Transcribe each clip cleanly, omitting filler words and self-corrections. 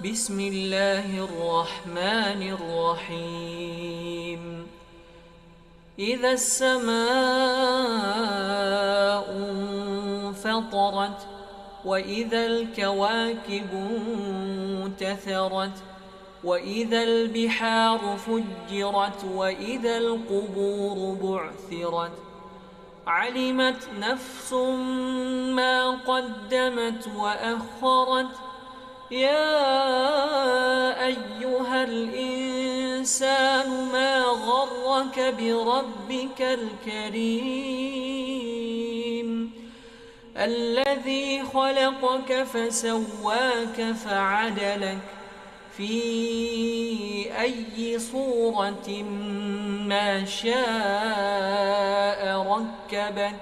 بسم الله الرحمن الرحيم إذا السماء انفطرت وإذا الكواكب انتثرت وإذا البحار فجرت وإذا القبور بعثرت علمت نفس ما قدمت وأخرت يا أيها الإنسان ما غرك بربك الكريم الذي خلقك فسواك فعدلك في أي صورة ما شاء ركبك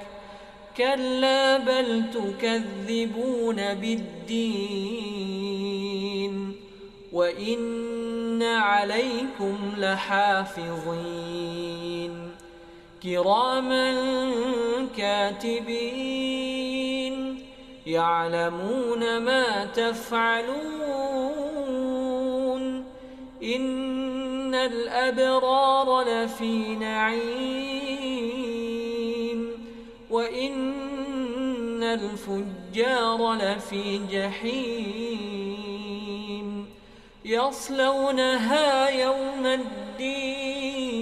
كلا بل تكذبون بالدين وإن عليكم لحافظين كراما كاتبين يعلمون ما تفعلون إن الأبرار لفي نعيم وإن الفجار لفي جحيم يصلونها يوم الدين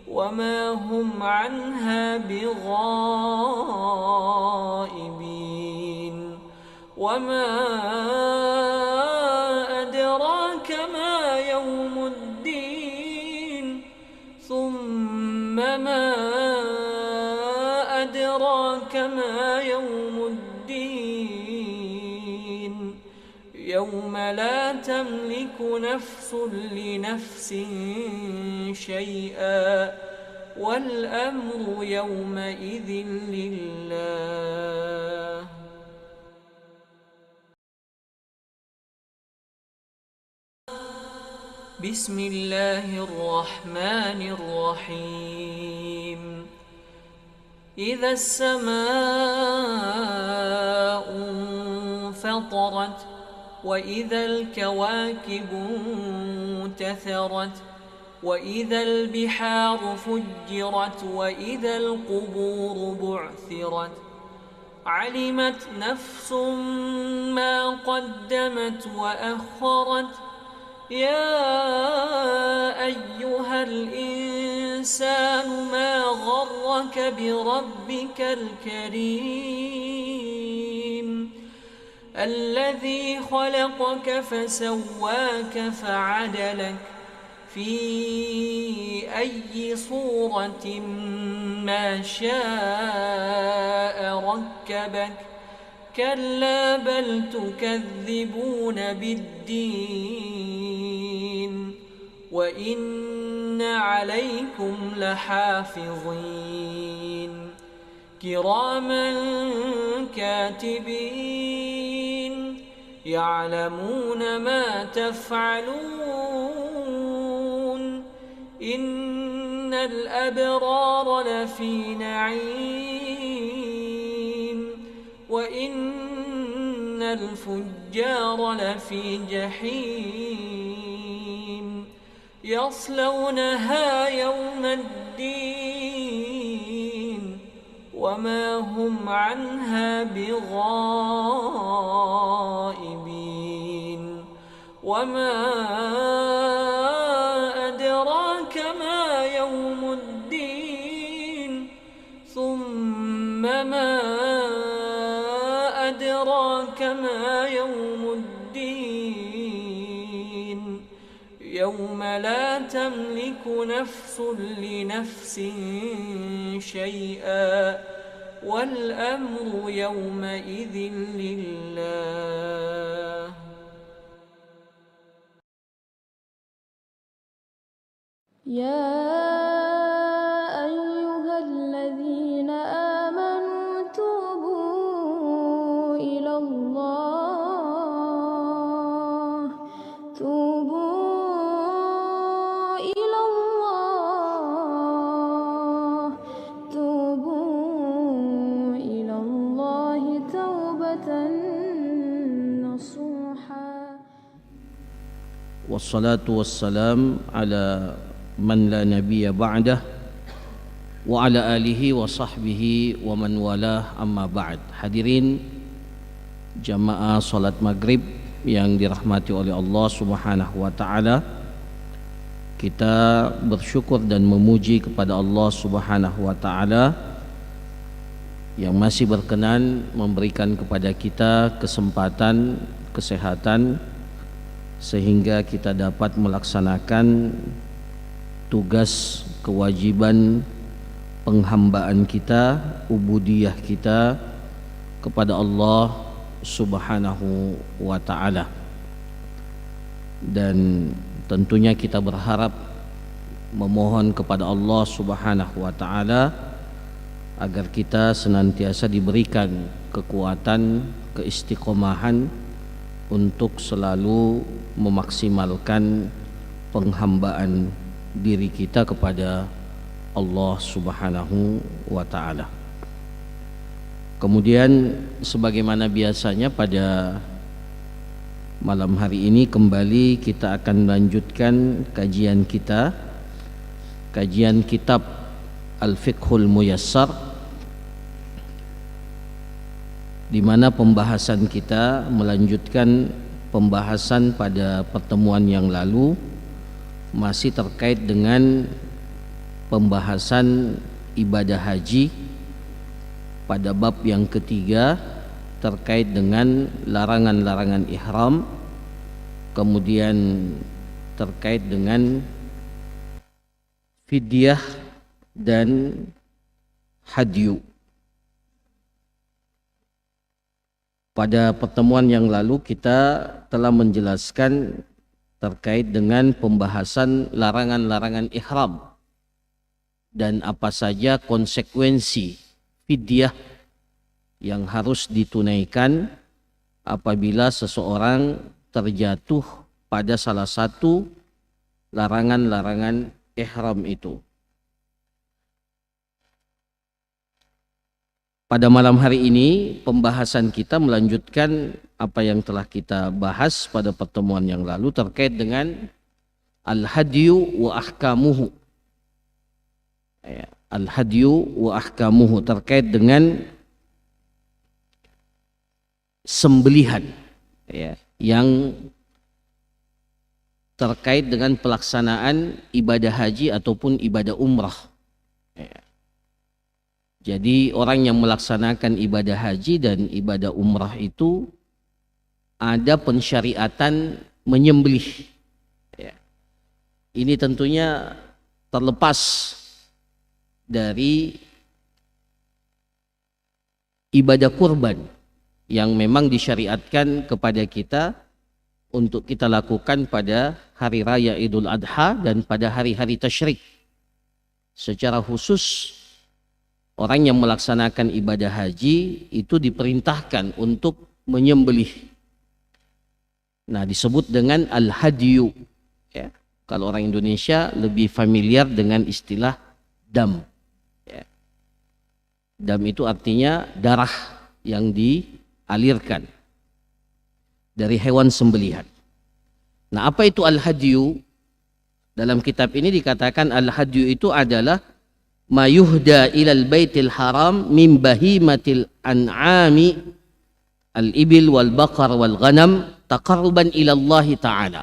وما هم عنها بغائبين وما أدراك ما يوم الدين ثم ما أدراك ما يوم الدين يوم لا تملك نفس لنفس شيئا والأمر يومئذ لله بسم الله الرحمن الرحيم إذا السماء انفطرت وإذا الكواكب انتثرت وإذا البحار فجرت وإذا القبور بعثرت علمت نفس ما قدمت وأخرت يا أيها الإنسان ما غرك بربك الكريم الذي خلقك فسواك فعدلك في أي صورة ما شاء ركبك كلا بل تكذبون بالدين وإن عليكم لحافظين كراما كاتبين يعلمون ما تفعلون إن الأبرار لفي نعيم وإن الفجار لفي جحيم يصلونها يوم الدين وما هم عنها بغائبين وما أدراك ما يوم الدين ثم ما أدراك ما يوم الدين يوم لا تملك نفس لنفس شيئا والأمر يومئذ لله يا أيها الذين آمنوا توبوا إلى الله توبوا إلى الله توبوا إلى الله توبة نصوحا wassalatu wassalam ala man la nabiyya ba'dah wa ala alihi wa sahbihi wa man walah, amma ba'd. Hadirin jamaah salat maghrib yang dirahmati oleh Allah Subhanahu wa taala, kita bersyukur dan memuji kepada Allah Subhanahu wa taala yang masih berkenan memberikan kepada kita kesempatan, kesehatan, sehingga kita dapat melaksanakan tugas kewajiban penghambaan kita, ubudiyah kita kepada Allah Subhanahu wa ta'ala. Dan tentunya kita berharap, memohon kepada Allah Subhanahu wa ta'ala agar kita senantiasa diberikan kekuatan, keistiqomahan untuk selalu memaksimalkan penghambaan diri kita kepada Allah Subhanahu wa ta'ala. Kemudian sebagaimana biasanya pada malam hari ini kembali kita akan melanjutkan kajian kita, kajian kitab Al-Fiqhul Muyassar, di mana pembahasan kita melanjutkan pembahasan pada pertemuan yang lalu, masih terkait dengan pembahasan ibadah haji pada bab yang ketiga terkait dengan larangan-larangan ihram, kemudian terkait dengan fidyah dan hadyu. Pada pertemuan yang lalu kita telah menjelaskan terkait dengan pembahasan larangan-larangan ihram dan apa saja konsekuensi fidyah yang harus ditunaikan apabila seseorang terjatuh pada salah satu larangan-larangan ihram itu. Pada malam hari ini pembahasan kita melanjutkan apa yang telah kita bahas pada pertemuan yang lalu terkait dengan al-hadyu wa ahkamuhu. Al-hadyu wa ahkamuhu, terkait dengan sembelihan, yang terkait dengan pelaksanaan ibadah haji ataupun ibadah umrah. Jadi orang yang melaksanakan ibadah haji dan ibadah umrah itu ada pensyariatan menyembelih. Ini tentunya terlepas dari ibadah kurban yang memang disyariatkan kepada kita untuk kita lakukan pada hari raya Idul Adha dan pada hari-hari tasyrik. Secara khusus orang yang melaksanakan ibadah haji itu diperintahkan untuk menyembelih. Nah, disebut dengan al-hadyu. Kalau orang Indonesia lebih familiar dengan istilah dam. Dam itu artinya darah yang dialirkan dari hewan sembelihan. Nah, apa itu al-hadyu? Dalam kitab ini dikatakan al-hadyu itu adalah ma yuhda ilal baitil haram min bahimatil an'ami al-ibil wal baqar wal ghanam taqarruban ila Allah ta'ala.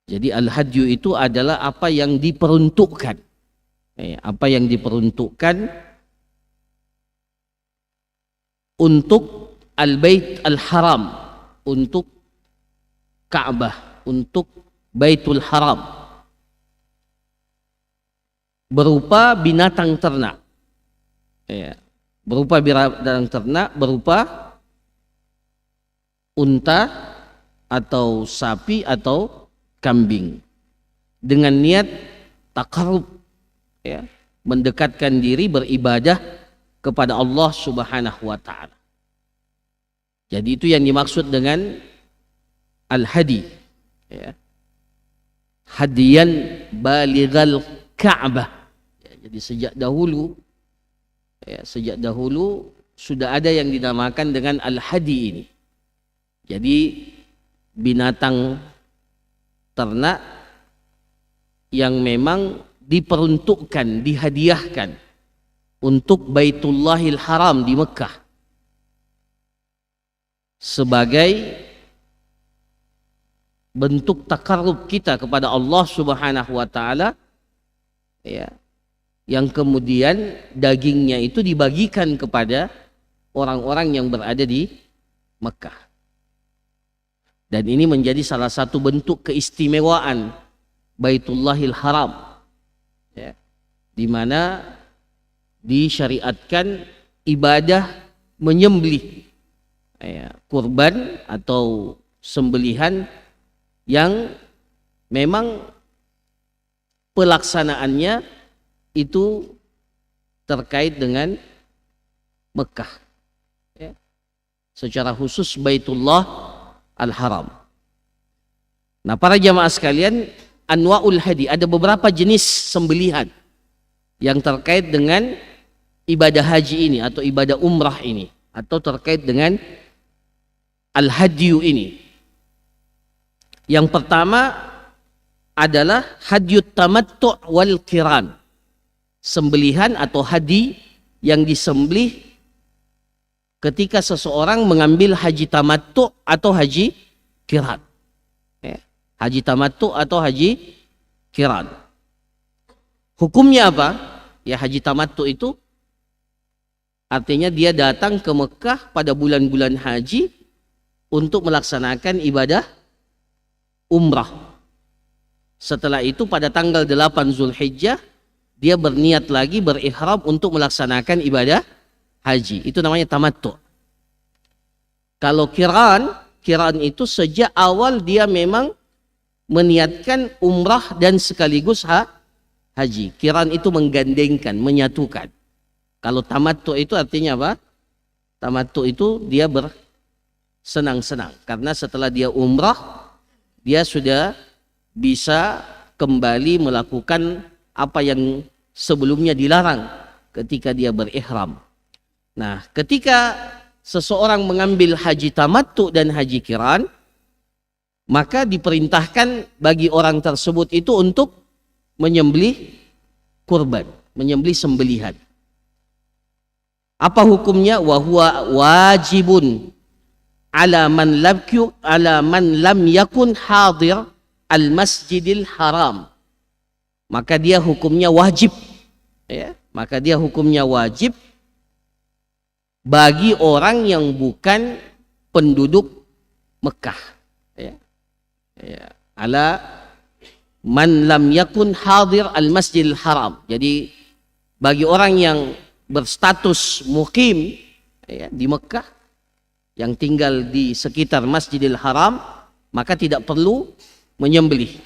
Jadi al-hadyu itu adalah apa yang diperuntukkan. Apa yang diperuntukkan untuk al-bait al-haram, untuk Ka'bah, untuk Baitul Haram, berupa binatang ternak. Berupa binatang ternak, berupa unta atau sapi atau kambing, dengan niat taqarrub, mendekatkan diri beribadah kepada Allah Subhanahu wa ta'ala. Jadi itu yang dimaksud dengan al-hadi, hadiyan balighal Ka'bah. Jadi sejak dahulu sudah ada yang dinamakan dengan al-hadi ini. Jadi binatang ternak yang memang diperuntukkan, dihadiahkan untuk Baitullahil Haram di Mekah sebagai bentuk takarrub kita kepada Allah Subhanahu wa taala, ya, yang kemudian dagingnya itu dibagikan kepada orang-orang yang berada di Mekah. Dan ini menjadi salah satu bentuk keistimewaan Baitullahil Haram, ya, di mana disyariatkan ibadah menyembelih, ya, kurban atau sembelihan yang memang pelaksanaannya itu terkait dengan Mekah, ya, secara khusus Baitullah Al-Haram. Nah, para jamaah sekalian, anwa'ul hadi, ada beberapa jenis sembelihan yang terkait dengan ibadah haji ini atau ibadah umrah ini, atau terkait dengan al-hadyu ini. Yang pertama adalah hadyut tamattu' wal qiran, sembelihan atau hadi yang disembelih ketika seseorang mengambil haji tamattu' atau haji qiran. Haji tamattu' atau haji qiran. Hukumnya apa? Ya, haji tamattu' itu artinya dia datang ke Mekah pada bulan-bulan haji untuk melaksanakan ibadah umrah. Setelah itu pada tanggal 8 Zulhijjah dia berniat lagi berihram untuk melaksanakan ibadah haji. Itu namanya tamattu'. Kalau qiran itu sejak awal dia memang meniatkan umrah dan sekaligus haji. Qiran itu menggandengkan, menyatukan. Kalau tamattu' itu artinya apa? Tamattu' itu dia bersenang-senang karena setelah dia umrah dia sudah bisa kembali melakukan apa yang sebelumnya dilarang ketika dia berihram. Nah, ketika seseorang mengambil haji tamattu dan haji qiran, maka diperintahkan bagi orang tersebut itu untuk menyembelih kurban, menyembelih sembelihan. Apa hukumnya? Wa huwa wajibun ala man lam yakun hadir al-masjidil haram. Maka dia hukumnya wajib, ya, maka dia hukumnya wajib bagi orang yang bukan penduduk Mekah, ya. Ya, ala man lam yakun hadir al-masjidil haram. Jadi bagi orang yang berstatus mukim, ya, di Mekah, yang tinggal di sekitar Masjidil Haram, maka tidak perlu menyembelih,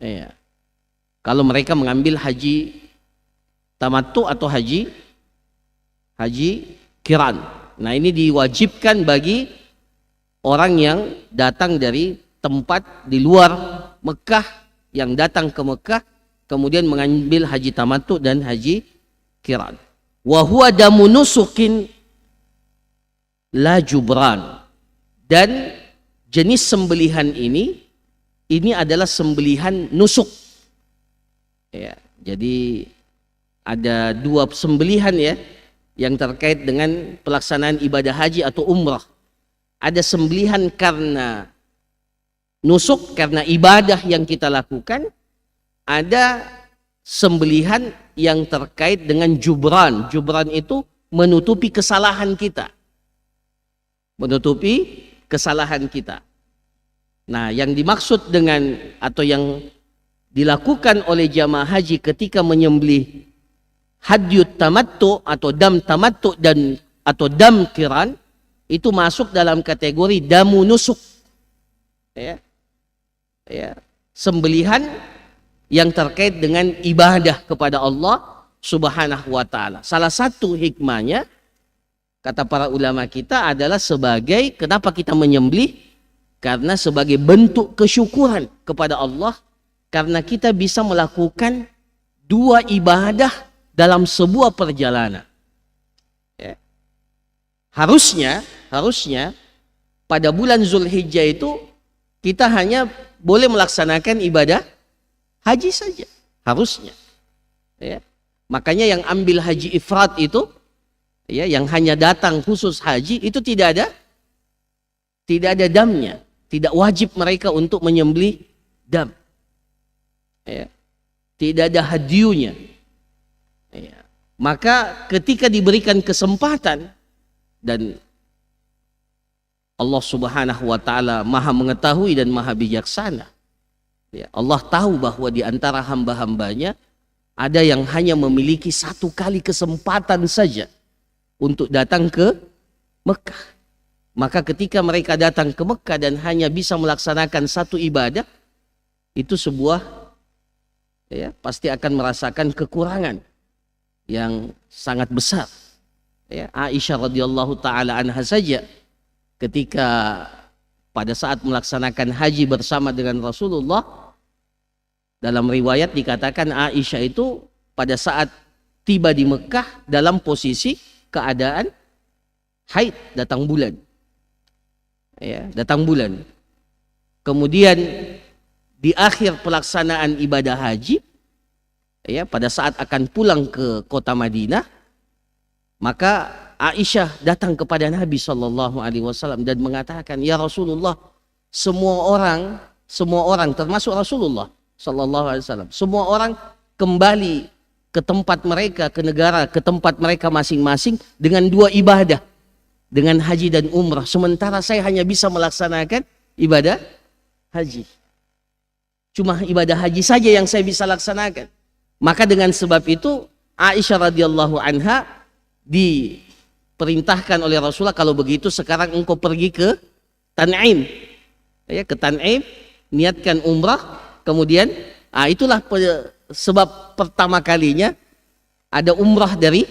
ya, kalau mereka mengambil haji tamattu atau haji qiran. Nah, ini diwajibkan bagi orang yang datang dari tempat di luar Mekah, yang datang ke Mekah kemudian mengambil haji tamattu dan haji qiran. Wa huwa damu nusukin la jubran. Dan jenis sembelihan ini adalah sembelihan nusuk, ya. Jadi ada dua sembelihan, ya, yang terkait dengan pelaksanaan ibadah haji atau umrah. Ada sembelihan karena nusuk, karena ibadah yang kita lakukan. Ada sembelihan yang terkait dengan jubran. Jubran itu menutupi kesalahan kita. Menutupi kesalahan kita. Nah, yang dimaksud dengan atau yang dilakukan oleh jamaah haji ketika menyembelih hadyut tamattu atau dam tamattu dan atau dam qiran itu masuk dalam kategori damu nusuk, ya. Ya, sembelihan yang terkait dengan ibadah kepada Allah Subhanahu wa taala. Salah satu hikmahnya, kata para ulama kita, adalah sebagai kenapa kita menyembelih? Karena sebagai bentuk kesyukuran kepada Allah, karena kita bisa melakukan dua ibadah dalam sebuah perjalanan. Ya. Harusnya pada bulan Zulhijjah itu kita hanya boleh melaksanakan ibadah haji saja, harusnya. Ya. Makanya yang ambil haji ifrat itu, ya, yang hanya datang khusus haji itu tidak ada damnya, tidak wajib mereka untuk menyembelih dam. Ya. Tidak ada hadiunya. Ya. Maka ketika diberikan kesempatan, dan Allah Subhanahu wa Ta'ala Maha mengetahui dan Maha bijaksana, ya, Allah tahu bahwa di antara hamba-hambanya ada yang hanya memiliki satu kali kesempatan saja untuk datang ke Mekah. Maka ketika mereka datang ke Mekah dan hanya bisa melaksanakan satu ibadah, itu sebuah, ya, pasti akan merasakan kekurangan yang sangat besar. Ya, Aisyah radhiyallahu taala anha saja ketika pada saat melaksanakan haji bersama dengan Rasulullah, dalam riwayat dikatakan Aisyah itu pada saat tiba di Mekah dalam posisi keadaan haid, datang bulan. Ya, datang bulan. Kemudian di akhir pelaksanaan ibadah haji, ya, pada saat akan pulang ke kota Madinah, maka Aisyah datang kepada Nabi SAW dan mengatakan, "Ya Rasulullah, semua orang termasuk Rasulullah SAW, semua orang kembali ke tempat mereka, ke negara, ke tempat mereka masing-masing dengan dua ibadah, dengan haji dan umrah. Sementara saya hanya bisa melaksanakan ibadah haji. Cuma ibadah haji saja yang saya bisa laksanakan." Maka dengan sebab itu Aisyah radhiyallahu anha diperintahkan oleh Rasulullah, "Kalau begitu sekarang engkau pergi ke Tan'im." Ya, ke Tan'im, niatkan umrah. Kemudian itulah sebab pertama kalinya ada umrah dari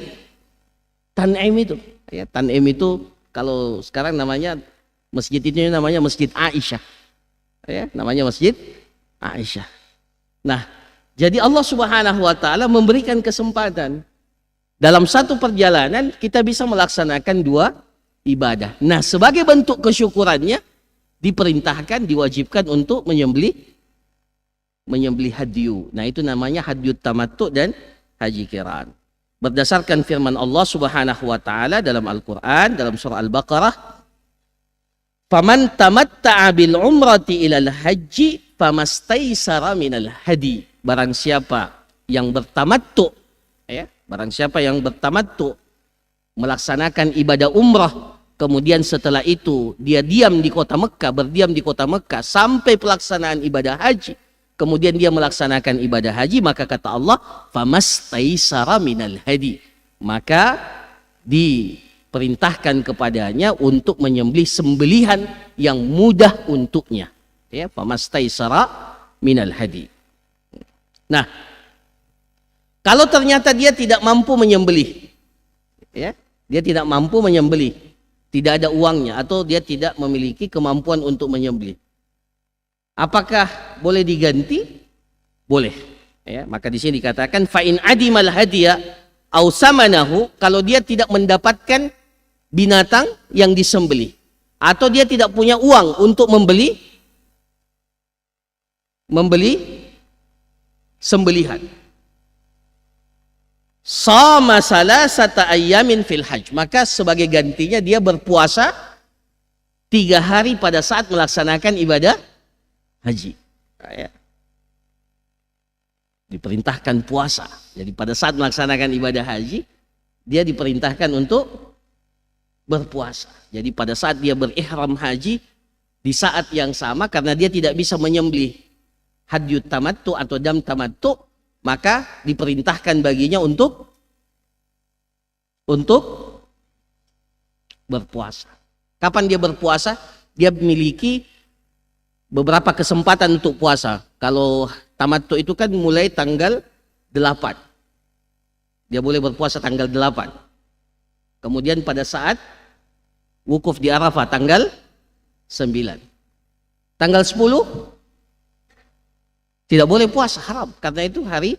Tan'im itu. Ya, Tan'im itu kalau sekarang namanya masjid itu namanya Masjid Aisyah. Ya, namanya Masjid Aisyah. Nah, jadi Allah Subhanahu wa Ta'ala memberikan kesempatan dalam satu perjalanan kita bisa melaksanakan dua ibadah. Nah, sebagai bentuk kesyukurannya diperintahkan, diwajibkan untuk menyembelih hadiyu. Nah, itu namanya hadiyu tamattu dan haji qiran. Berdasarkan firman Allah Subhanahu wa Ta'ala dalam Al-Qur'an dalam surah Al-Baqarah, "Faman tamatta'a bil umrati ilal haji famastaysara minal hadi." Barang siapa yang bertamattu, ya, barang siapa yang bertamattu melaksanakan ibadah umrah, kemudian setelah itu dia diam di kota Mekah, berdiam di kota Mekah sampai pelaksanaan ibadah haji, kemudian dia melaksanakan ibadah haji, maka kata Allah, "Famastaysara minal hadi." Maka diperintahkan kepadanya untuk menyembelih sembelihan yang mudah untuknya. Ya, "Famastaysara minal hadi." Nah, kalau ternyata dia tidak mampu menyembelih, ya, dia tidak mampu menyembelih, tidak ada uangnya atau dia tidak memiliki kemampuan untuk menyembelih, apakah boleh diganti? Boleh. Ya, maka di sini dikatakan fa in adimal hadiya au samanahu, kalau dia tidak mendapatkan binatang yang disembelih atau dia tidak punya uang untuk membeli sembelihan, sama salasata ayyamin fil hajj, maka sebagai gantinya dia berpuasa 3 hari pada saat melaksanakan ibadah haji. Ya. Diperintahkan puasa. Jadi pada saat melaksanakan ibadah haji, dia diperintahkan untuk berpuasa. Jadi pada saat dia berihram haji, di saat yang sama karena dia tidak bisa menyembelih hadyu tamattu atau dam tamattu, maka diperintahkan baginya untuk berpuasa. Kapan dia berpuasa? Dia memiliki beberapa kesempatan untuk puasa. Kalau tamattu itu kan mulai tanggal 8. Dia boleh berpuasa tanggal 8. Kemudian pada saat wukuf di Arafah tanggal 9. Tanggal 10 tidak boleh puasa, haram. Karena itu hari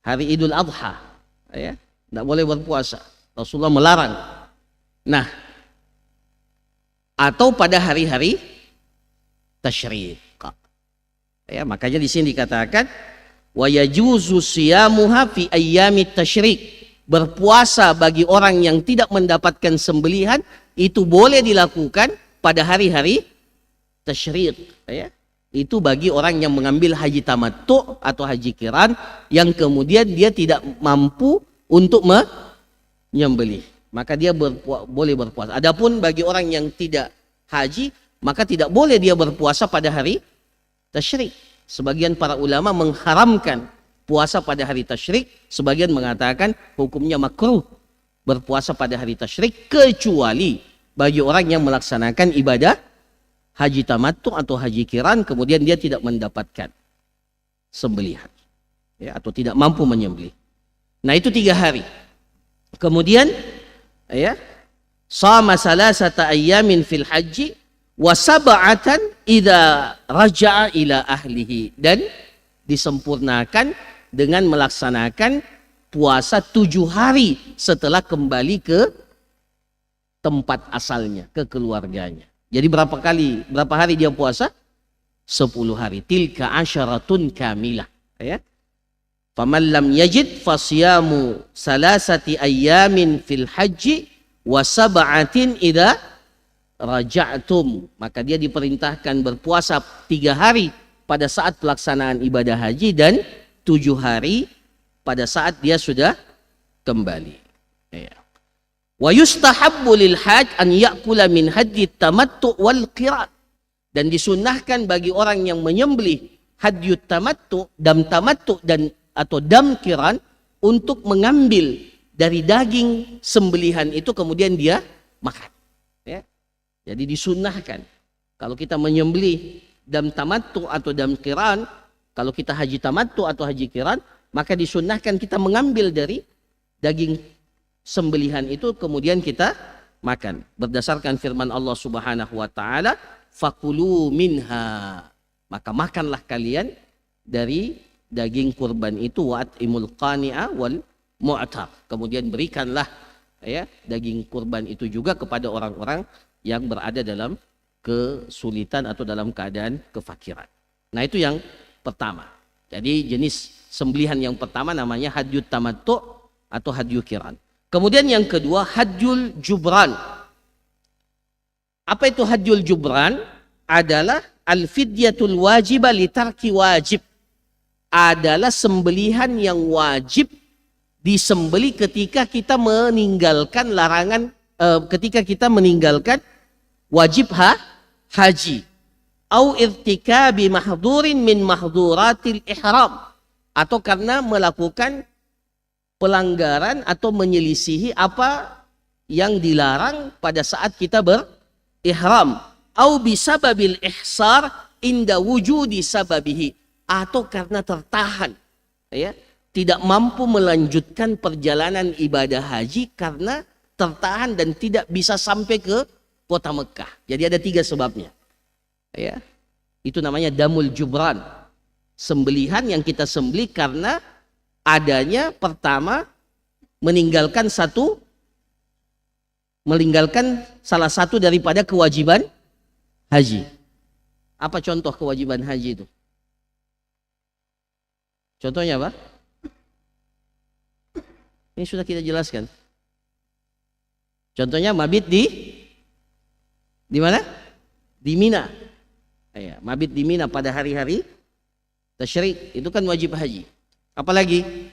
Idul Adha, ya, tidak boleh berpuasa. Rasulullah melarang. Nah, atau pada hari-hari tasyriq. Ya, makanya di sini dikatakan wa yajuzu siyamuha fi ayyamit tasyriq. Berpuasa bagi orang yang tidak mendapatkan sembelihan itu boleh dilakukan pada hari-hari tasyriq, ya. Itu bagi orang yang mengambil haji tamattu atau haji qiran yang kemudian dia tidak mampu untuk menyembelih, maka dia boleh berpuasa. Adapun bagi orang yang tidak haji, maka tidak boleh dia berpuasa pada hari tasyrik. Sebagian para ulama mengharamkan puasa pada hari tasyrik, sebagian mengatakan hukumnya makruh berpuasa pada hari tasyrik kecuali bagi orang yang melaksanakan ibadah haji tamattu atau haji qiran kemudian dia tidak mendapatkan sembelihan, ya, atau tidak mampu menyembelih. Nah, itu 3 hari. Kemudian ya, shama salasata ayyamin fil haji wa sab'atan idza raja'a ila ahlihi, dan disempurnakan dengan melaksanakan puasa 7 hari setelah kembali ke tempat asalnya, ke keluarganya. Jadi berapa hari dia puasa? 10 hari. Tilka asyaratun kamilah, ya. Faman lam yajid fasyamu salasati ayyamin fil haji wa sab'atin idza raja'tum. Maka dia diperintahkan berpuasa 3 hari pada saat pelaksanaan ibadah haji dan 7 hari pada saat dia sudah kembali. Ya. Wa yustahabbu lil hajj an ya'kula min hadyi tamattu wal qiran. Dan disunnahkan bagi orang yang menyembelih hadyu tamattu, dam tamattu dan atau dam qiran untuk mengambil dari daging sembelihan itu kemudian dia makan. Ya. Jadi disunnahkan kalau kita menyembelih dam tamattu atau dam qiran, kalau kita haji tamattu atau haji qiran, maka disunnahkan kita mengambil dari daging sembelihan itu kemudian kita makan berdasarkan firman Allah Subhanahu wa taala, fakulu minha, maka makanlah kalian dari daging kurban itu, wa atimul qani'a wal mu'tar, kemudian berikanlah ya daging kurban itu juga kepada orang-orang yang berada dalam kesulitan atau dalam keadaan kefakiran. Nah, itu yang pertama. Jadi jenis sembelihan yang pertama namanya hadyu tamattu atau hadyu qiran. Kemudian yang kedua hadyul jubran. Apa itu hadyul jubran? Adalah al-fidyatul wajibah li tarki wajib. Adalah sembelihan yang wajib disembeli ketika kita meninggalkan larangan, ketika kita meninggalkan wajib haji. Au irtikabi mahdhurin min mahdhuratil ihram. Atau karena melakukan pelanggaran atau menyelisihi apa yang dilarang pada saat kita berihram. Au bisababil ihsar inda wujudi sababihi, atau karena tertahan, ya, tidak mampu melanjutkan perjalanan ibadah haji karena tertahan dan tidak bisa sampai ke kota Mekah. Jadi ada 3 sebabnya, ya. Itu namanya damul jubran, sembelihan yang kita sembelih karena adanya pertama meninggalkan salah satu daripada kewajiban haji. Apa contoh kewajiban haji itu? Contohnya apa? Ini sudah kita jelaskan. Contohnya mabit di mana? Di Mina. Ya, mabit di Mina pada hari-hari tasyrik itu kan wajib haji. Apalagi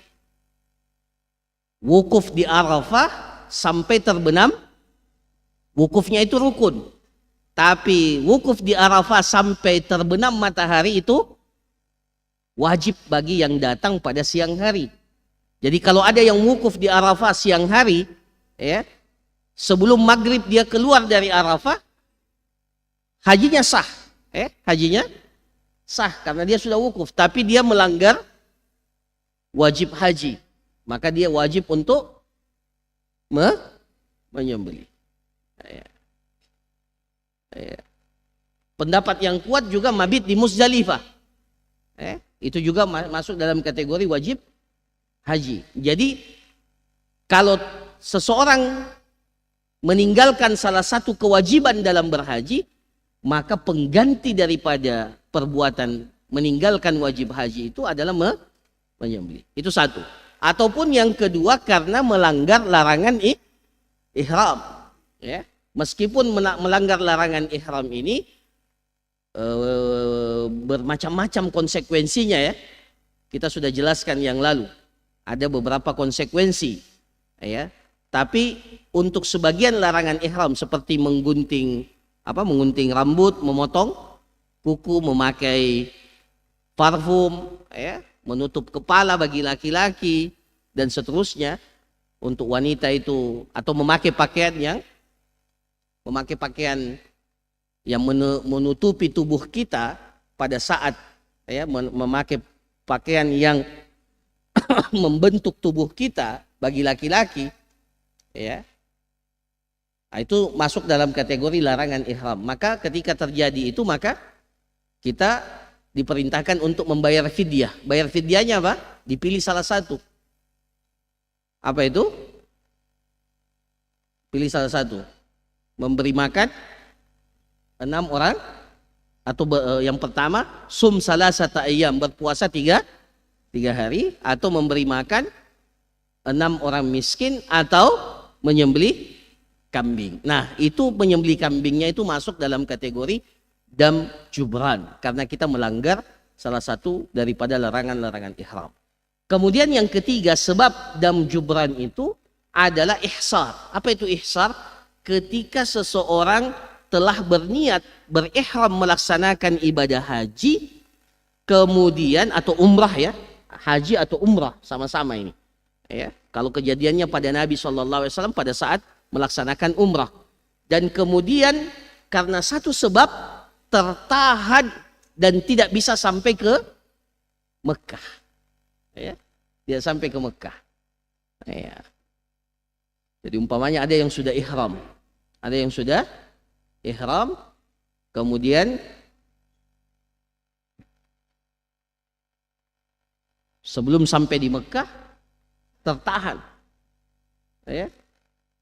wukuf di Arafah sampai terbenam, wukufnya itu rukun. Tapi wukuf di Arafah sampai terbenam matahari itu wajib bagi yang datang pada siang hari. Jadi kalau ada yang wukuf di Arafah siang hari, ya, sebelum maghrib dia keluar dari Arafah, hajinya sah. Hajinya sah karena dia sudah wukuf. Tapi dia melanggar wajib haji, maka dia wajib untuk menyembelih. Pendapat yang kuat juga mabit di Muzdalifah, itu juga masuk dalam kategori wajib haji. Jadi kalau seseorang meninggalkan salah satu kewajiban dalam berhaji, maka pengganti daripada perbuatan meninggalkan wajib haji itu adalah menyembelih. Itu satu. Ataupun yang kedua karena melanggar larangan ihram. Ya. Meskipun melanggar larangan ihram ini bermacam-macam konsekuensinya ya. Kita sudah jelaskan yang lalu. Ada beberapa konsekuensi. Ya. Tapi untuk sebagian larangan ihram seperti menggunting rambut, memotong kuku, memakai parfum, ya, menutup kepala bagi laki-laki dan seterusnya. Untuk wanita itu atau memakai pakaian yang menutupi tubuh kita pada saat ya memakai pakaian yang membentuk tubuh kita bagi laki-laki ya. Nah, itu masuk dalam kategori larangan ihram. Maka ketika terjadi itu maka kita diperintahkan untuk membayar fidyah. Bayar fidyahnya apa? Dipilih salah satu. Apa itu? Pilih salah satu. Memberi makan 6 orang atau yang pertama sum salasata ayyam, berpuasa 3 hari, atau memberi makan 6 orang miskin, atau menyembelih kambing. Nah, itu menyembelih kambingnya itu masuk dalam kategori dam jubran karena kita melanggar salah satu daripada larangan-larangan ihram. Kemudian yang ketiga sebab dam jubran itu adalah ihsar. Apa itu ihsar? Ketika seseorang telah berniat berihram melaksanakan ibadah haji, kemudian atau umrah ya, haji atau umrah sama-sama ini. Ya, kalau kejadiannya pada Nabi SAW pada saat melaksanakan umrah, dan kemudian karena satu sebab tertahan dan tidak bisa sampai ke Mekah, ya, tidak sampai ke Mekah. Ya. Jadi umpamanya ada yang sudah ihram. Ada yang sudah ihram, kemudian sebelum sampai di Mekah tertahan, ya,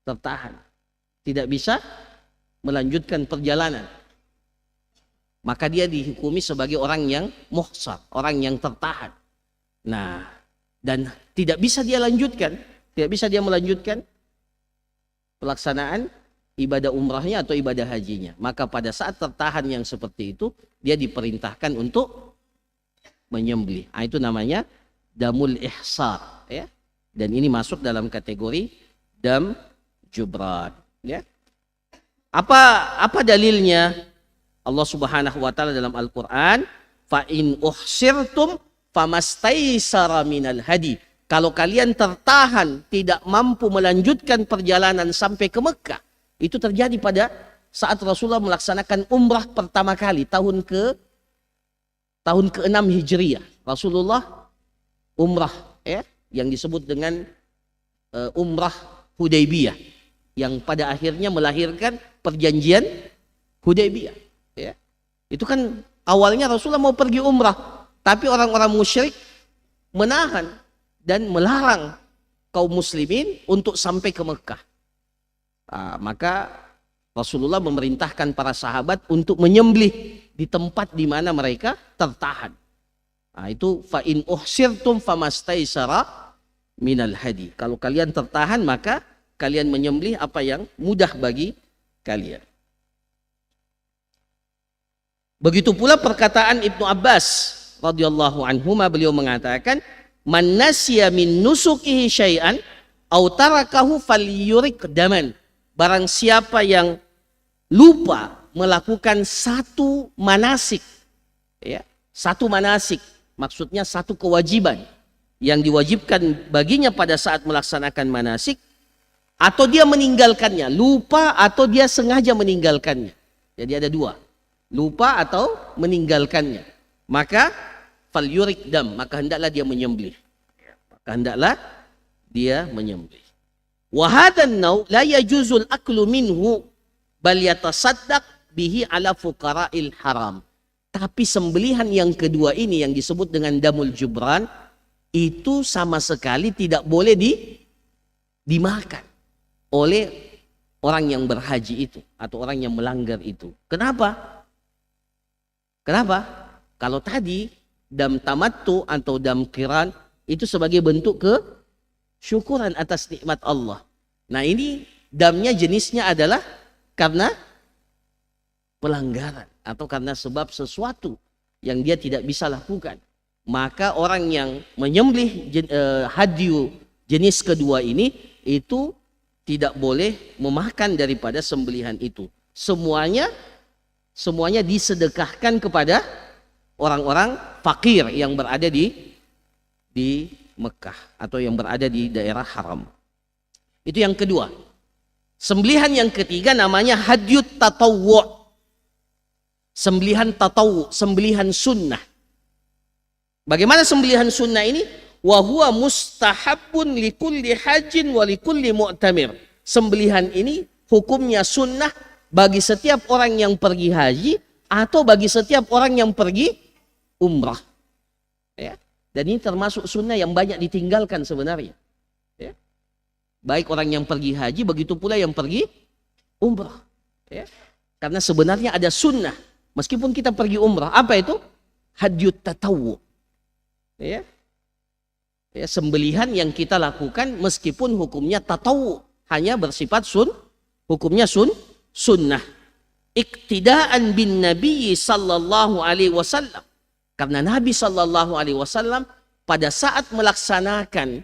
tertahan, tidak bisa melanjutkan perjalanan. Maka dia dihukumi sebagai orang yang muhsar, orang yang tertahan. Nah, dan tidak bisa dia lanjutkan, tidak bisa dia melanjutkan pelaksanaan ibadah umrahnya atau ibadah hajinya. Maka pada saat tertahan yang seperti itu, dia diperintahkan untuk menyembelih. Nah, itu namanya damul ihsar, ya. Dan ini masuk dalam kategori dam jubran, ya. Apa dalilnya? Allah Subhanahu wa taala dalam Al-Qur'an, fa in uhsirtum famastaisara minal hadi. Kalau kalian tertahan tidak mampu melanjutkan perjalanan sampai ke Mekah, itu terjadi pada saat Rasulullah melaksanakan umrah pertama kali tahun ke-6 Hijriah. Rasulullah umrah ya, yang disebut dengan umrah Hudaybiyah, yang pada akhirnya melahirkan perjanjian Hudaybiyah. Ya. Itu kan awalnya Rasulullah mau pergi umrah, tapi orang-orang musyrik menahan dan melarang kaum muslimin untuk sampai ke Mekah. Nah, maka Rasulullah memerintahkan para sahabat untuk menyembelih di tempat di mana mereka tertahan. Nah, itu fa in uhsirtum famastaisara minal hadi. Kalau kalian tertahan maka kalian menyembelih apa yang mudah bagi kalian. Begitu pula perkataan Ibnu Abbas radhiyallahu anhuma, beliau mengatakan, "Man nasiya min nusukihi syai'an aw tarakahu falyurik daman." Barang siapa yang lupa melakukan satu manasik, ya, satu manasik, maksudnya satu kewajiban yang diwajibkan baginya pada saat melaksanakan manasik, atau dia meninggalkannya, lupa atau dia sengaja meninggalkannya. Jadi ada dua, lupa atau meninggalkannya. Maka falyurik dam, maka hendaklah dia menyembelih. Maka hendaklah dia menyembelih. Wa hadan nau la yajuzul aklu minhu bal yatasaddaq bihi ala fuqara'il haram. Tapi sembelihan yang kedua ini yang disebut dengan damul jubran itu sama sekali tidak boleh dimakan oleh orang yang berhaji itu atau orang yang melanggar itu. Kenapa? Kenapa? Kalau tadi dam tamattu atau dam qiran itu sebagai bentuk kesyukuran atas nikmat Allah. Nah ini damnya jenisnya adalah karena pelanggaran atau karena sebab sesuatu yang dia tidak bisa lakukan. Maka orang yang menyembelih hadyu jenis kedua ini itu tidak boleh memakan daripada sembelihan itu. Semuanya disedekahkan kepada orang-orang fakir yang berada di Mekah atau yang berada di daerah haram. Itu yang kedua. Sembelihan yang ketiga namanya hadyut tatawwu'. Sembelihan tatawwu', sembelihan sunnah. Bagaimana sembelihan sunnah ini? Wa huwa mustahabbun likulli hajin wa likulli mu'tamir. Sembelihan ini hukumnya sunnah bagi setiap orang yang pergi haji atau bagi setiap orang yang pergi umrah. Ya. Dan ini termasuk sunnah yang banyak ditinggalkan sebenarnya. Ya. Baik orang yang pergi haji, begitu pula yang pergi umrah. Ya. Karena sebenarnya ada sunnah. Meskipun kita pergi umrah, apa itu? Hadyut tatawwu'. Ya. Ya, sembelihan yang kita lakukan meskipun hukumnya tatawwu', hanya bersifat hukumnya sunnah. Iktidaan bin Nabi sallallahu alaihi wasallam. Karena Nabi sallallahu alaihi wasallam pada saat melaksanakan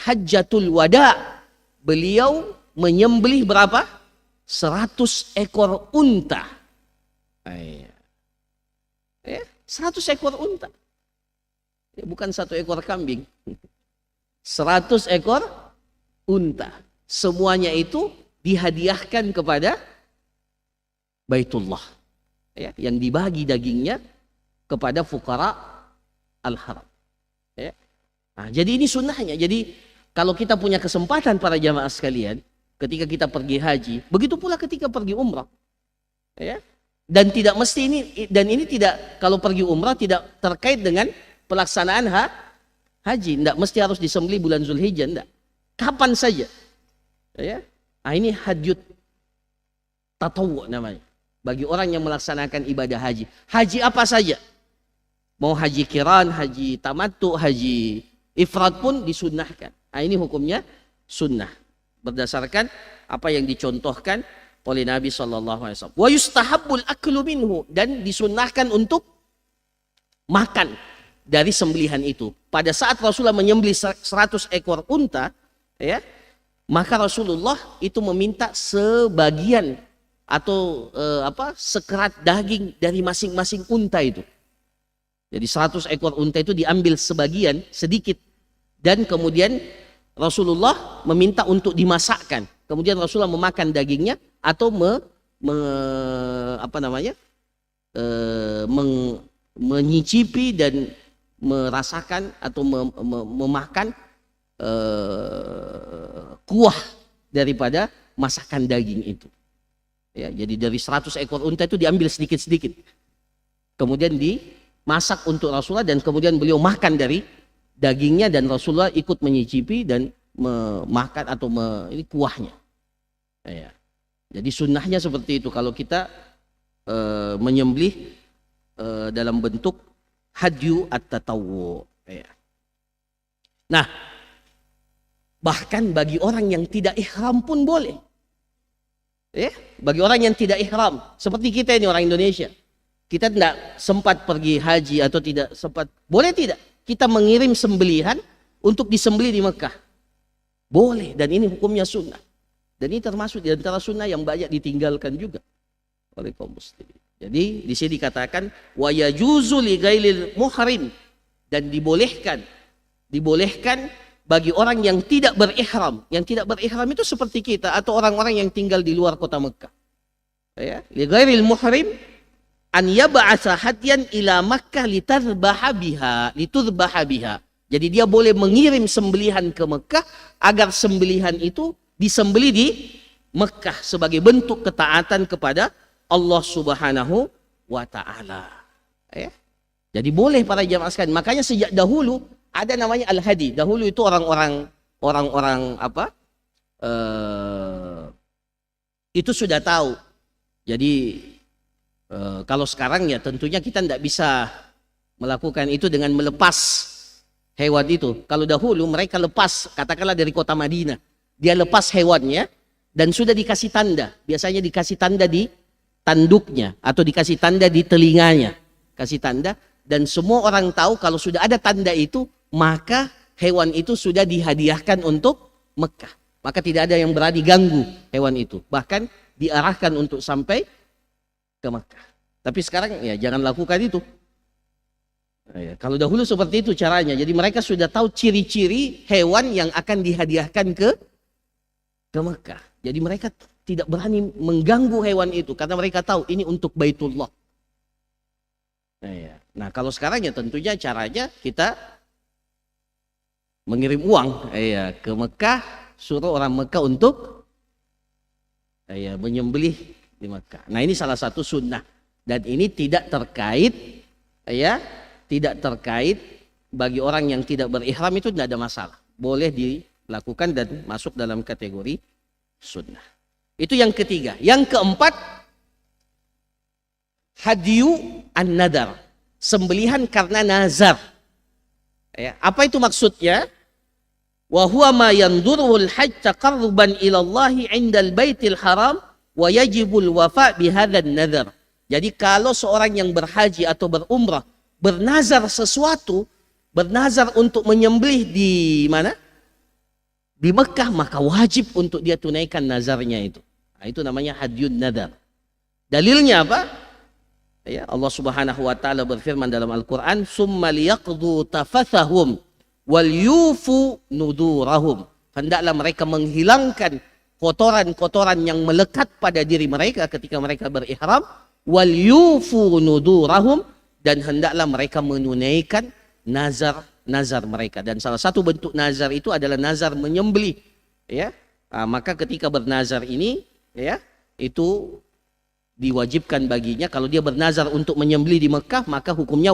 hajjatul wada, beliau menyembelih berapa? 100 ekor unta. 100 ekor unta. Bukan 1 ekor kambing. 100 ekor unta. Semuanya itu dihadiahkan kepada Baitullah. Ya, yang dibagi dagingnya kepada fuqara al-haram. Ya. Nah, jadi ini sunnahnya. Jadi kalau kita punya kesempatan para jamaah sekalian, ketika kita pergi haji, begitu pula ketika pergi umrah. Ya. Dan tidak mesti ini tidak, kalau pergi umrah tidak terkait dengan pelaksanaan haji. Tidak mesti harus disembelih bulan Zulhijjah, tidak. Kapan saja. Ya. Nah, ini hadyut tatawwu' namanya. Bagi orang yang melaksanakan ibadah haji. Haji apa saja. Mau haji qiran, haji tamattu, haji ifrad pun disunnahkan. Nah, ini hukumnya sunnah. Berdasarkan apa yang dicontohkan oleh Nabi SAW. Wa yustahabbul aklu minhu. Dan disunnahkan untuk makan dari sembelihan itu. Pada saat Rasulullah menyembelih 100 ekor unta, ya, maka Rasulullah itu meminta sebagian atau sekerat daging dari masing-masing unta itu. Jadi 100 ekor unta itu diambil sebagian, sedikit. Dan kemudian Rasulullah meminta untuk dimasakkan. Kemudian Rasulullah memakan dagingnya atau menyicipi dan merasakan atau memakan kuah daripada masakan daging itu. Ya, jadi dari 100 ekor unta itu diambil sedikit-sedikit. Kemudian dimasak untuk Rasulullah dan kemudian beliau makan dari dagingnya dan Rasulullah ikut menyicipi dan memakan atau ini kuahnya. Ya. Jadi sunnahnya seperti itu kalau kita menyembelih dalam bentuk hadyu at-tatawwu. Ya. Nah, bahkan bagi orang yang tidak ihram pun boleh. Bagi orang yang tidak ihram, seperti kita ini orang Indonesia, kita tidak sempat pergi haji atau tidak sempat, boleh tidak kita mengirim sembelihan untuk disembelih di Mekah? Boleh, dan ini hukumnya sunnah. Dan ini termasuk di antara sunnah yang banyak ditinggalkan juga oleh kaum muslimin. Jadi di sini dikatakan wa yajuzu li ghairil muhrim, dan dibolehkan bagi orang yang tidak berihram. Yang tidak berihram itu seperti kita atau orang-orang yang tinggal di luar kota Mekah. Ya, li ghairil muhrim an yab'atsa hadyan ila Makkah litadhbaha biha. Jadi dia boleh mengirim sembelihan ke Mekah agar sembelihan itu disembelih di Mekah sebagai bentuk ketaatan kepada Allah Subhanahu wa taala. Ya. Jadi boleh para jamaah sekalian. Makanya sejak dahulu ada namanya al-hadi. Dahulu itu orang-orang itu sudah tahu. Jadi Kalau sekarang ya tentunya kita tidak bisa melakukan itu dengan melepas hewan itu. Kalau dahulu mereka lepas, katakanlah dari kota Madinah, dia lepas hewannya dan sudah dikasih tanda. Biasanya dikasih tanda di tanduknya atau dikasih tanda di telinganya. Kasih tanda, dan semua orang tahu kalau sudah ada tanda itu, maka hewan itu sudah dihadiahkan untuk Mekah. Maka tidak ada yang berani ganggu hewan itu. Bahkan diarahkan untuk sampai ke Mekah. Tapi sekarang ya jangan lakukan itu. Kalau dahulu seperti itu caranya. Jadi mereka sudah tahu ciri-ciri hewan yang akan dihadiahkan ke Mekah. Jadi mereka tidak berani mengganggu hewan itu karena mereka tahu ini untuk Baitullah. Nah, kalau sekarang ya tentunya caranya kita mengirim uang ke Mekah, suruh orang Mekah untuk menyembelih di Mekah. Nah, ini salah satu sunnah dan ini tidak terkait tidak terkait bagi orang yang tidak berihram, itu tidak ada masalah. Boleh dilakukan dan masuk dalam kategori sunnah. Itu yang ketiga. Yang keempat, hadyu an-nadar, sembelihan karena nazar. Apa itu maksudnya? Wa huwa ma yandurul hajj taqarruban ila Allah 'inda al-baitil haram wa yajibul wafa bi hadzal nadar. Jadi kalau seorang yang berhaji atau berumrah bernazar sesuatu, bernazar untuk menyembelih di mana? Di Mekah, maka wajib untuk dia tunaikan nazarnya itu. Nah, itu namanya hadyun nadar. Dalilnya apa? Allah Subhanahu wa taala berfirman dalam Al-Qur'an, "Tsumma liyaqdu tafathahum wal yufu nudurahum." Hendaklah mereka menghilangkan kotoran-kotoran yang melekat pada diri mereka ketika mereka berihram, wal yufu nudurahum, dan hendaklah mereka menunaikan nazar mereka. Dan salah satu bentuk nazar itu adalah nazar menyembelih. Maka ketika bernazar ini, itu diwajibkan baginya. Kalau dia bernazar untuk menyembelih di Mekah, maka hukumnya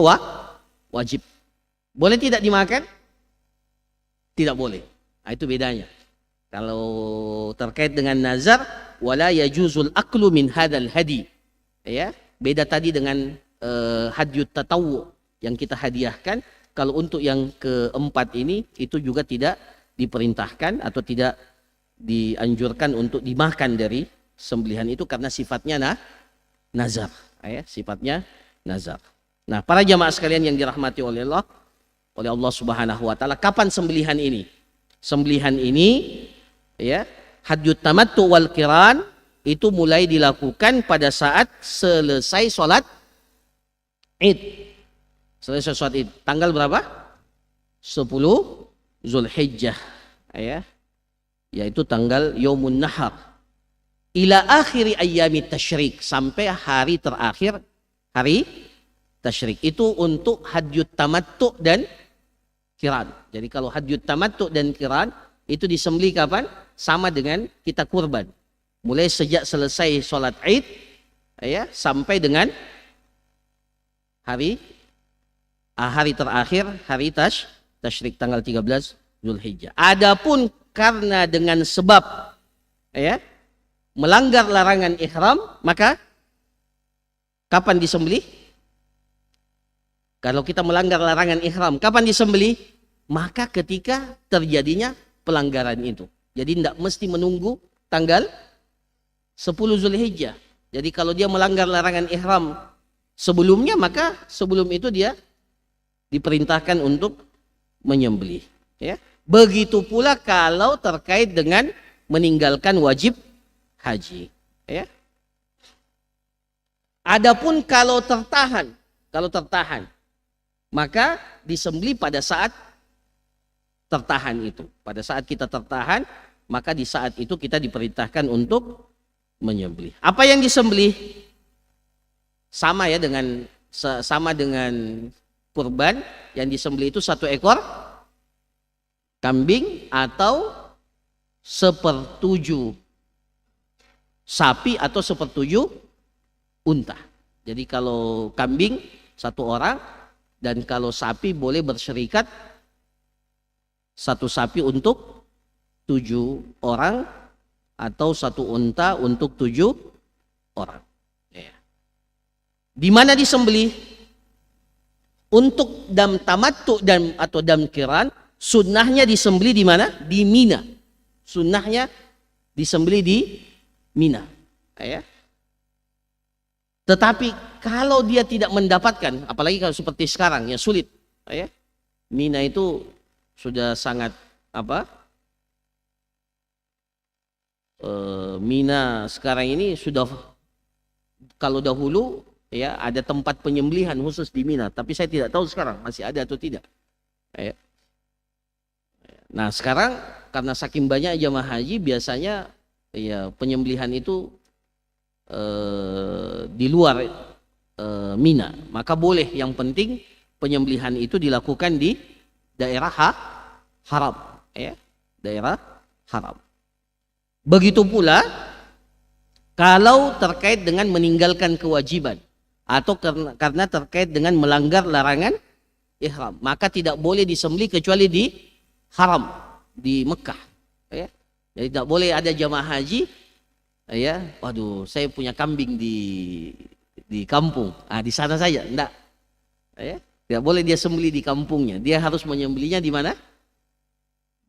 wajib. Boleh tidak dimakan? Tidak boleh. Nah, itu bedanya. Kalau terkait dengan nazar, wala yajuzul aklu min hadzal hadi. Beda tadi dengan hadyut tatawwu yang kita hadiahkan. Kalau untuk yang keempat ini, itu juga tidak diperintahkan atau tidak dianjurkan untuk dimakan dari sembelihan itu karena sifatnya nazar. Sifatnya nazar. Nah, para jamaah sekalian yang dirahmati oleh Allah Subhanahu wa taala, kapan sembelihan ini? Sembelihan ini hadyut tamattu wal qiran itu mulai dilakukan pada saat selesai sholat Id. Selesai sholat Id. Tanggal berapa? 10 Zulhijjah. Yaitu tanggal Yaumun Nahar. Ila akhiri ayyami tasyrik. Sampai hari terakhir hari tasyrik. Itu untuk hadyut tamattu dan qiran. Jadi kalau hadyut tamattu dan qiran itu disembelih kapan? Sama dengan kita kurban. Mulai sejak selesai sholat Id sampai dengan hari terakhir hari tasyrik tanggal 13 Zulhijjah. Adapun karena dengan sebab melanggar larangan ihram, maka kapan disembelih? Kalau kita melanggar larangan ihram, kapan disembelih? Maka ketika terjadinya pelanggaran itu. Jadi tidak mesti menunggu tanggal 10 Zulhijjah. Jadi kalau dia melanggar larangan ihram sebelumnya, maka sebelum itu dia diperintahkan untuk menyembelih. Begitu pula kalau terkait dengan meninggalkan wajib haji. Adapun kalau tertahan, maka disembelih pada saat tertahan itu. Pada saat kita tertahan, maka di saat itu kita diperintahkan untuk menyembelih. Apa yang disembelih? Sama dengan kurban. Yang disembelih itu 1 ekor kambing atau 1/7 sapi atau 1/7 unta. Jadi kalau kambing 1 orang, dan kalau sapi boleh berserikat 1 sapi untuk 7 orang atau 1 unta untuk 7 orang. Di mana disembelih? Untuk dam tamattu dan atau dam qiran, sunnahnya disembelih di mana? Di Mina. Sunnahnya disembelih di Mina. Ya. Tetapi kalau dia tidak mendapatkan, apalagi kalau seperti sekarang ya sulit. Ya. Mina itu sudah sangat Mina sekarang ini sudah, kalau dahulu ya ada tempat penyembelihan khusus di Mina, tapi saya tidak tahu sekarang masih ada atau tidak. Ya. Nah sekarang karena saking banyak jamaah haji, biasanya ya penyembelihan itu di luar Mina, maka boleh, yang penting penyembelihan itu dilakukan di daerah haram, ya, daerah haram. Begitu pula kalau terkait dengan meninggalkan kewajiban atau karena terkait dengan melanggar larangan ihram, maka tidak boleh disembelih kecuali di haram, di Mekah. Ya. Jadi tidak boleh ada jamaah haji, ya, waduh, saya punya kambing di kampung, di sana saja, enggak. Ya. Tidak boleh dia sembelih di kampungnya, dia harus menyembelihnya di mana?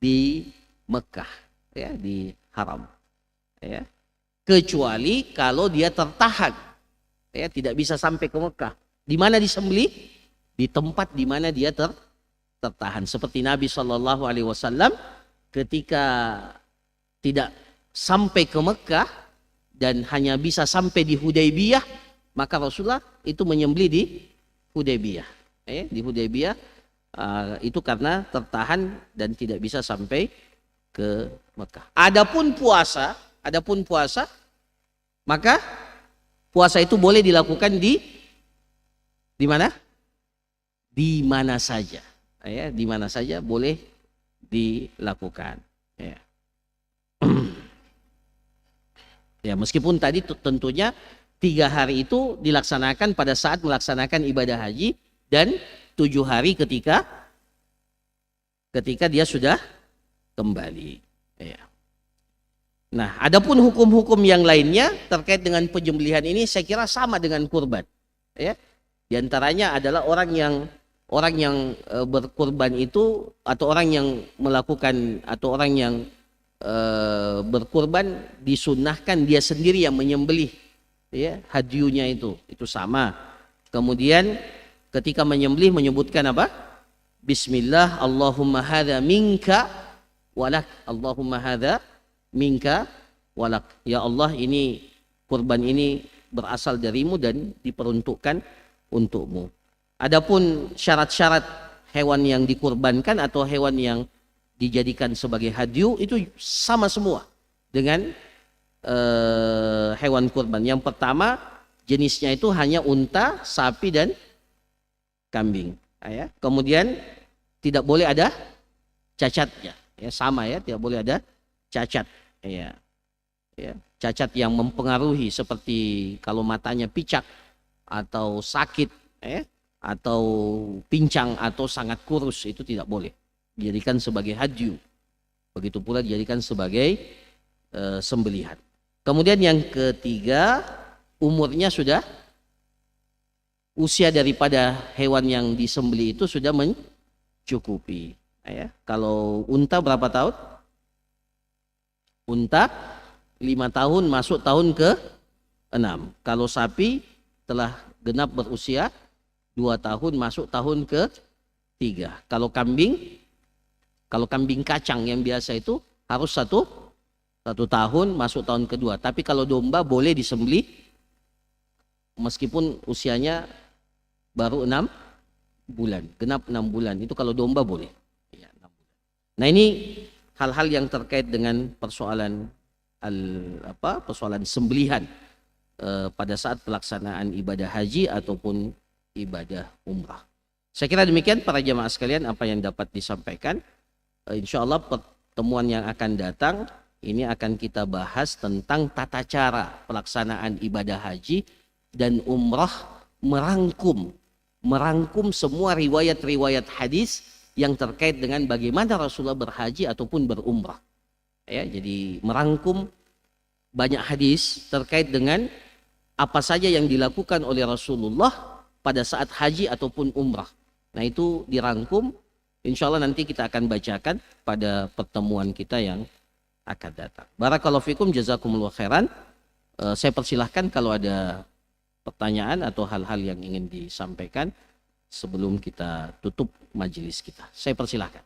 Di Mekah, ya, di haram. Ya. Kecuali kalau dia tertahan, ya, tidak bisa sampai ke Mekah. Di mana disembelih? Di tempat di mana dia tertahan. Seperti Nabi SAW ketika tidak sampai ke Mekah dan hanya bisa sampai di Hudaybiyah, maka Rasulullah itu menyembelih di Hudaybiyah. Di Hudaybiyah itu karena tertahan dan tidak bisa sampai ke Mekah. Adapun puasa, maka puasa itu boleh dilakukan di mana? Di mana saja. Ya, di mana saja boleh dilakukan. Ya. Ya, meskipun tadi tentunya 3 hari itu dilaksanakan pada saat melaksanakan ibadah haji, dan 7 hari ketika dia sudah kembali. Ya. Nah, adapun hukum-hukum yang lainnya terkait dengan penyembelihan ini saya kira sama dengan kurban. Ya. Di antaranya adalah orang yang berkurban itu, atau orang yang melakukan, atau orang yang berkurban disunnahkan dia sendiri yang menyembelih, ya, hadyunya itu sama. Kemudian ketika menyembelih menyebutkan apa? Bismillah, Allahumma hadza minka walak, Allahumma hadza minka walak. Ya Allah, ini kurban ini berasal darimu dan diperuntukkan untukmu. Adapun syarat-syarat hewan yang dikurbankan atau hewan yang dijadikan sebagai hadyu itu sama semua dengan hewan kurban. Yang pertama, jenisnya itu hanya unta, sapi dan kambing. Ya. Kemudian tidak boleh ada cacatnya. Ya, sama ya, tidak boleh ada cacat. Ya. Ya. Cacat yang mempengaruhi seperti kalau matanya picak atau sakit, atau pincang atau sangat kurus, itu tidak boleh dijadikan sebagai hadyu. Begitu pula dijadikan sebagai sembelihan. Kemudian yang ketiga, umurnya sudah, usia daripada hewan yang disembelih itu sudah mencukupi. Ya. Kalau unta berapa tahun? Unta 5 tahun masuk tahun ke-6. Kalau sapi telah genap berusia 2 tahun masuk tahun ke-3. Kalau kambing kacang yang biasa itu harus satu tahun masuk tahun ke-2. Tapi kalau domba boleh disembelih meskipun usianya baru 6 bulan, genap 6 bulan. Itu kalau domba boleh. Ya, 6 bulan. Nah, ini hal-hal yang terkait dengan persoalan sembelihan pada saat pelaksanaan ibadah haji ataupun ibadah umrah. Saya kira demikian para jamaah sekalian apa yang dapat disampaikan. Insya Allah pertemuan yang akan datang ini akan kita bahas tentang tata cara pelaksanaan ibadah haji dan umrah, merangkum semua riwayat-riwayat hadis yang terkait dengan bagaimana Rasulullah berhaji ataupun berumrah. Ya, jadi merangkum banyak hadis terkait dengan apa saja yang dilakukan oleh Rasulullah pada saat haji ataupun umrah. Nah itu dirangkum, insya Allah nanti kita akan bacakan pada pertemuan kita yang akan datang. Barakallahu fikum, jazakumullah khairan. Saya persilahkan kalau ada pertanyaan atau hal-hal yang ingin disampaikan sebelum kita tutup majelis kita. Saya persilahkan.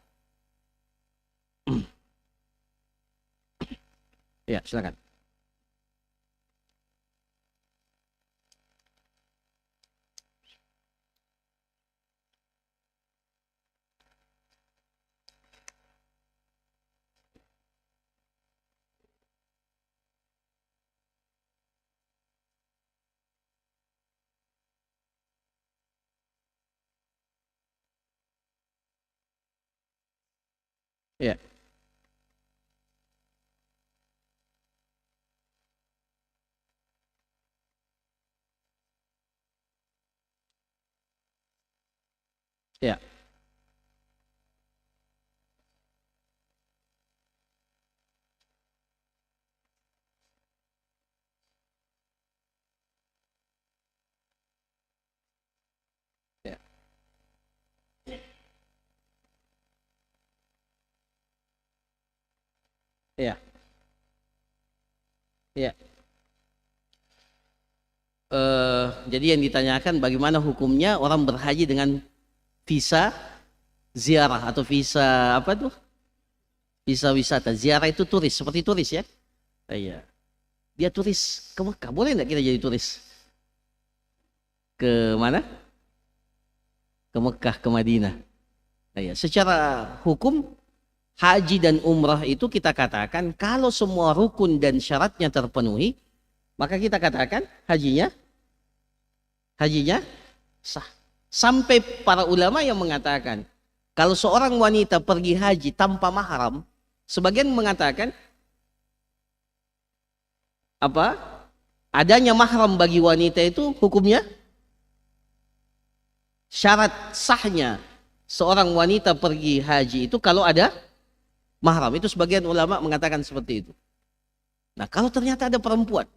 Ya, silakan. Ya. Ya. Ya. Ya. Ya. Jadi yang ditanyakan bagaimana hukumnya orang berhaji dengan visa ziarah atau visa apa tuh? Visa wisata. Ziarah itu turis, seperti turis ya. Iya. Dia turis ke Mekah. Boleh enggak kita jadi turis? Ke mana? Ke Mekah, ke Madinah. Iya. Secara hukum haji dan umrah itu kita katakan kalau semua rukun dan syaratnya terpenuhi, maka kita katakan hajinya sah. Sampai para ulama yang mengatakan kalau seorang wanita pergi haji tanpa mahram, sebagian mengatakan apa? Adanya mahram bagi wanita itu hukumnya syarat sahnya seorang wanita pergi haji itu kalau ada mahram. Itu sebagian ulama mengatakan seperti itu. Nah, kalau ternyata ada perempuan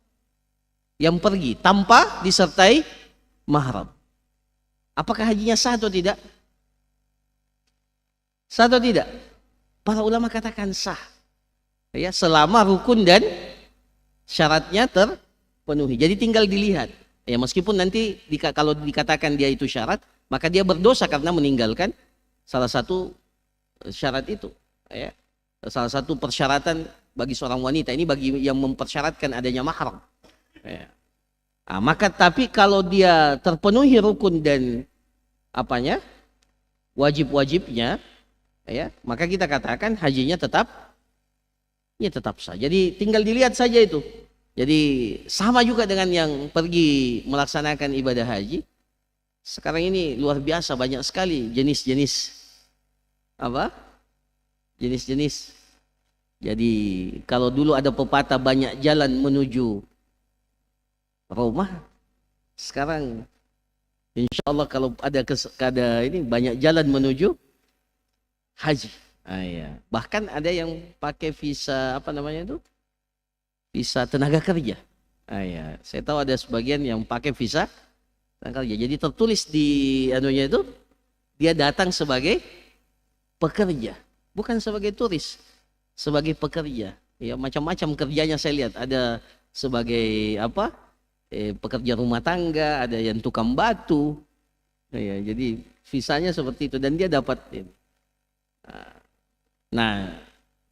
yang pergi tanpa disertai mahram, apakah hajinya sah atau tidak? Sah atau tidak? Para ulama katakan sah. Ya, selama rukun dan syaratnya terpenuhi. Jadi tinggal dilihat. Ya, meskipun nanti kalau dikatakan dia itu syarat, maka dia berdosa karena meninggalkan salah satu syarat itu. Ya. Salah satu persyaratan bagi seorang wanita ini bagi yang mempersyaratkan adanya mahram. Ya. Nah, maka tapi kalau dia terpenuhi rukun dan apanya wajib-wajibnya, ya, maka kita katakan hajinya tetap sah. Jadi tinggal dilihat saja itu. Jadi sama juga dengan yang pergi melaksanakan ibadah haji. Sekarang ini luar biasa banyak sekali jenis-jenis apa? Jenis-jenis. Jadi kalau dulu ada pepatah banyak jalan menuju rumah, sekarang insya Allah kalau ada ini banyak jalan menuju haji. Ya. Bahkan ada yang pakai visa apa namanya itu? Visa tenaga kerja. Ya. Saya tahu ada sebagian yang pakai visa tenaga kerja. Jadi tertulis di anunya itu dia datang sebagai pekerja, bukan sebagai turis, sebagai pekerja. Ya, macam-macam kerjanya saya lihat. Ada sebagai apa? Pekerja rumah tangga, ada yang tukang batu. Ya, jadi visanya seperti itu dan dia dapat. Nah,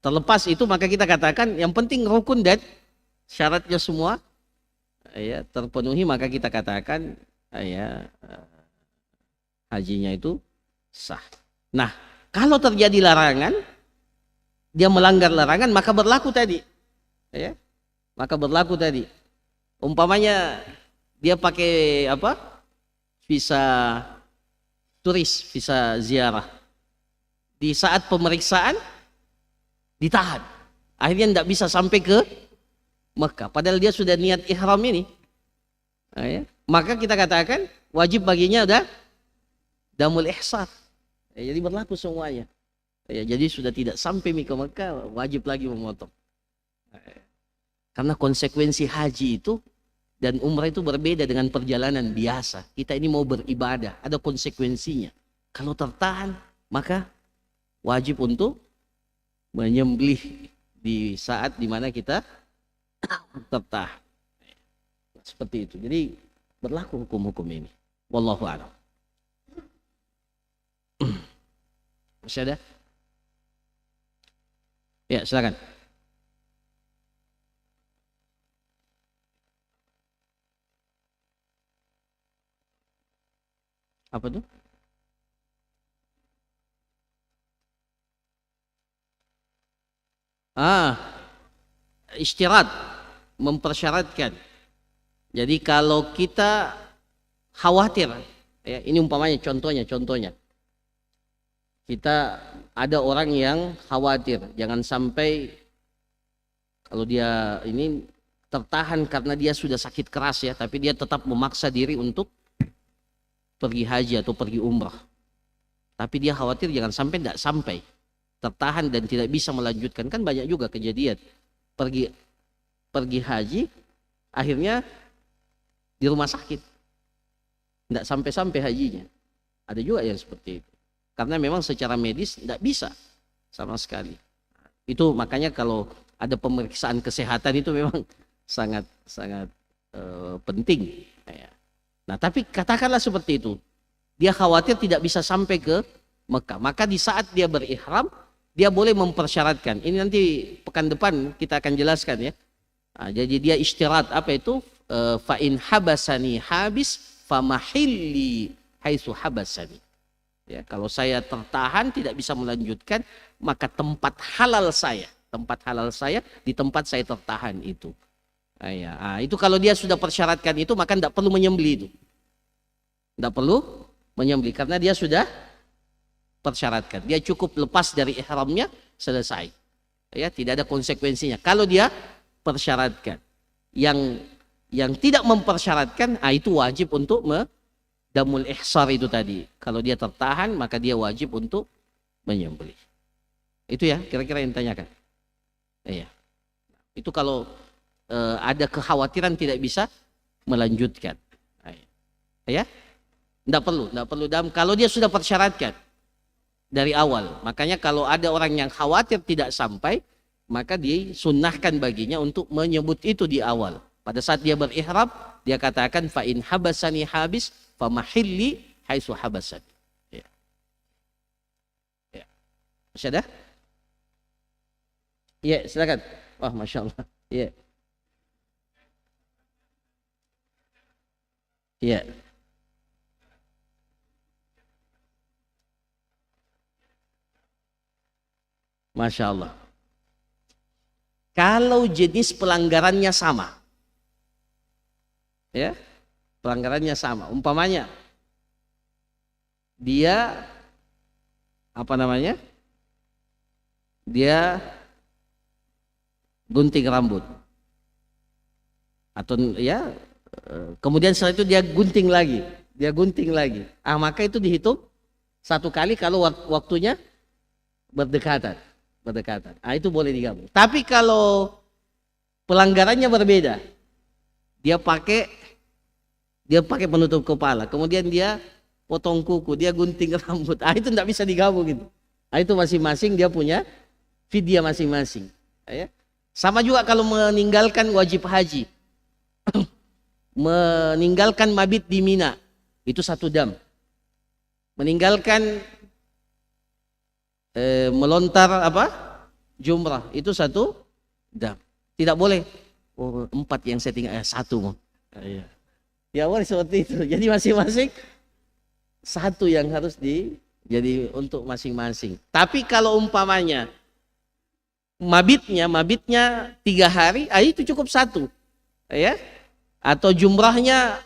terlepas itu maka kita katakan yang penting rukun dan syaratnya semua ya terpenuhi, maka kita katakan ya hajinya itu sah. Nah, kalau terjadi larangan, dia melanggar larangan, maka berlaku tadi. Ya. Maka berlaku tadi. Umpamanya dia pakai apa? Visa turis, visa ziarah. Di saat pemeriksaan ditahan. Akhirnya tidak bisa sampai ke Mekah. Padahal dia sudah niat ihram ini. Nah, ya. Maka kita katakan wajib baginya udah damul ihsar. Ya, jadi berlaku semuanya. Ya, jadi sudah tidak sampai ke Mekah, wajib lagi memotong. Karena konsekuensi haji itu Dan umrah itu berbeda dengan perjalanan biasa. Kita ini mau beribadah, ada konsekuensinya. Kalau tertahan, maka wajib untuk menyembelih di saat dimana kita tertahan. Seperti itu. Jadi berlaku hukum-hukum ini. Wallahu a'lam. Masih ada? Ya, silakan. Apa tuh? Isyarat, mempersyaratkan. Jadi kalau kita khawatir, ya, ini umpamanya contohnya. Kita ada orang yang khawatir, jangan sampai kalau dia ini tertahan karena dia sudah sakit keras ya, tapi dia tetap memaksa diri untuk pergi haji atau pergi umrah. Tapi dia khawatir jangan sampai tidak sampai, tertahan dan tidak bisa melanjutkan. Kan banyak juga kejadian pergi haji akhirnya di rumah sakit, tidak sampai hajinya. Ada juga yang seperti itu karena memang secara medis tidak bisa sama sekali. Itu makanya kalau ada pemeriksaan kesehatan itu memang sangat penting. Nah, tapi katakanlah seperti itu, dia khawatir tidak bisa sampai ke Mekah, maka di saat dia berihram dia boleh mempersyaratkan. Ini nanti pekan depan kita akan jelaskan ya. Nah, jadi dia isyarat apa itu? Fa in habasani habis famahilli haitsu habasani. Ya, kalau saya tertahan tidak bisa melanjutkan, maka tempat halal saya di tempat saya tertahan itu. Itu kalau dia sudah persyaratkan itu, maka tidak perlu menyembelih itu. Tidak perlu menyembelih karena dia sudah persyaratkan. Dia cukup lepas dari ihramnya, selesai. Ya, tidak ada konsekuensinya. Kalau dia persyaratkan. Yang tidak mempersyaratkan, itu wajib untuk damul ihsar itu tadi. Kalau dia tertahan, maka dia wajib untuk menyembelih. Itu ya, kira-kira yang ditanyakan. Iya. Itu kalau ada kekhawatiran tidak bisa melanjutkan. Ya, tidak perlu. Kalau dia sudah persyaratkan dari awal, makanya kalau ada orang yang khawatir tidak sampai, maka disunnahkan baginya untuk menyebut itu di awal. Pada saat dia berihram, dia katakan fa in habasani habis famahilli haitsu habasani. Ya. Ya. Masih ada? Ya, silakan. Wah, masya Allah. Ya. Ya. Masya Allah. Kalau jenis pelanggarannya sama, ya, pelanggarannya sama. Umpamanya dia dia gunting rambut atau ya, kemudian setelah itu dia gunting lagi, maka itu dihitung satu kali kalau waktunya berdekatan. Itu boleh digabung. Tapi kalau pelanggarannya berbeda, dia pakai penutup kepala, kemudian dia potong kuku, dia gunting rambut, itu tidak bisa digabung gitu. Itu masing-masing dia punya fidyah masing-masing. Ya. Sama juga kalau meninggalkan wajib haji, meninggalkan mabit di Mina, itu satu dam. Meninggalkan melontar jumrah, itu satu dam. Tidak boleh 4 yang saya tinggal, 1 ya boleh seperti itu. Jadi masing-masing 1 yang harus jadi untuk masing-masing. Tapi kalau umpamanya mabitnya 3 hari, itu cukup 1 ya. Atau jumrahnya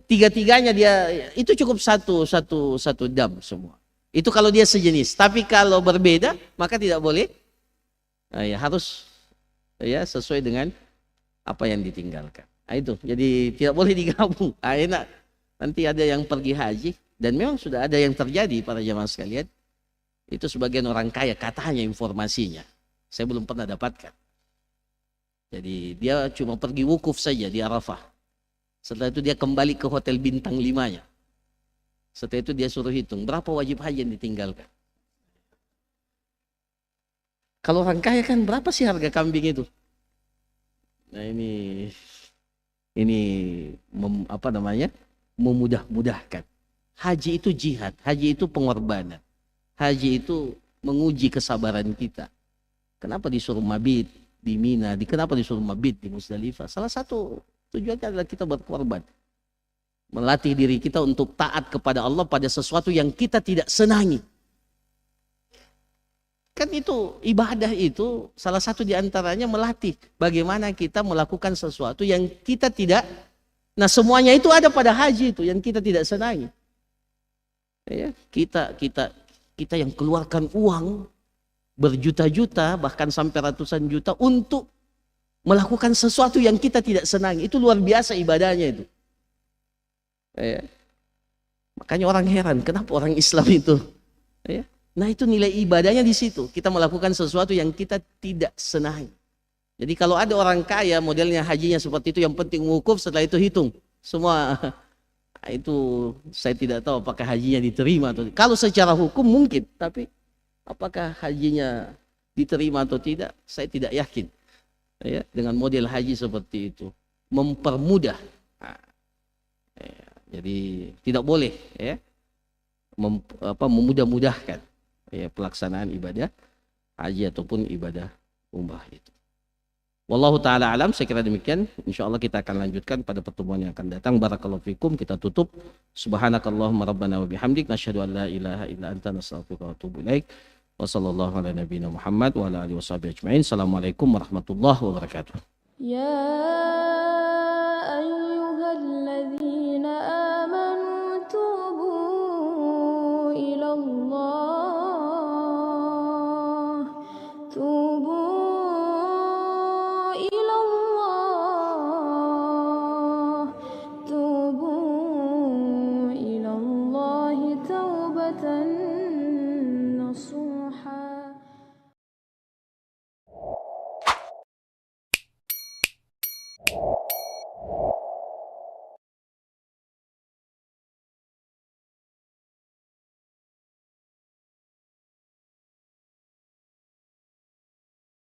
3-3-nya dia, itu cukup satu dam semua. Itu kalau dia sejenis. Tapi kalau berbeda, maka tidak boleh. Harus ya sesuai dengan apa yang ditinggalkan. Itu. Jadi tidak boleh digabung. Enak. Nanti ada yang pergi haji, dan memang sudah ada yang terjadi para jamaah sekalian. Itu sebagian orang kaya katanya informasinya. Saya belum pernah dapatkan. Jadi dia cuma pergi wukuf saja di Arafah. Setelah itu dia kembali ke hotel bintang 5-nya. Setelah itu dia suruh hitung berapa wajib haji yang ditinggalkan. Kalau orang kaya kan berapa sih harga kambing itu? Nah ini memudah-mudahkan. Haji itu jihad, haji itu pengorbanan. Haji itu menguji kesabaran kita. Kenapa disuruh mabit di Mina? Kenapa disuruh mabit di Musdalifah? Salah satu tujuannya adalah kita berkorban. Melatih diri kita untuk taat kepada Allah pada sesuatu yang kita tidak senangi. Kan itu ibadah itu salah satu diantaranya melatih bagaimana kita melakukan sesuatu yang kita tidak. Nah semuanya itu ada pada haji itu yang kita tidak senangi. Ya, kita yang keluarkan uang berjuta-juta bahkan sampai ratusan juta untuk melakukan sesuatu yang kita tidak senangi, itu luar biasa ibadahnya itu. Ya. Makanya orang heran kenapa orang Islam itu. Ya. Nah itu nilai ibadahnya di situ. Kita melakukan sesuatu yang kita tidak senangi. Jadi kalau ada orang kaya modelnya hajinya seperti itu, yang penting wukuf, setelah itu hitung semua. Itu saya tidak tahu apakah hajinya diterima atau tidak. Kalau secara hukum mungkin, tapi apakah hajinya diterima atau tidak, saya tidak yakin. Ya, dengan model haji seperti itu mempermudah. Ya, jadi tidak boleh ya memudah-mudahkan ya, pelaksanaan ibadah haji ataupun ibadah umrah itu. Wallahu ta'ala alam, saya kira demikian. InsyaAllah kita akan lanjutkan pada pertemuan yang akan datang. Barakallahu fikum, kita tutup. Subhanakallahumma rabbana wa bihamdik, nasyhadu an la ilaha illa anta, nastaghfiruka wa atubu ilaik. Wa sallallahu ala nabiyyina Muhammad wa ala alihi washabihi ajma'in. Assalamualaikum warahmatullahi wabarakatuh. Ya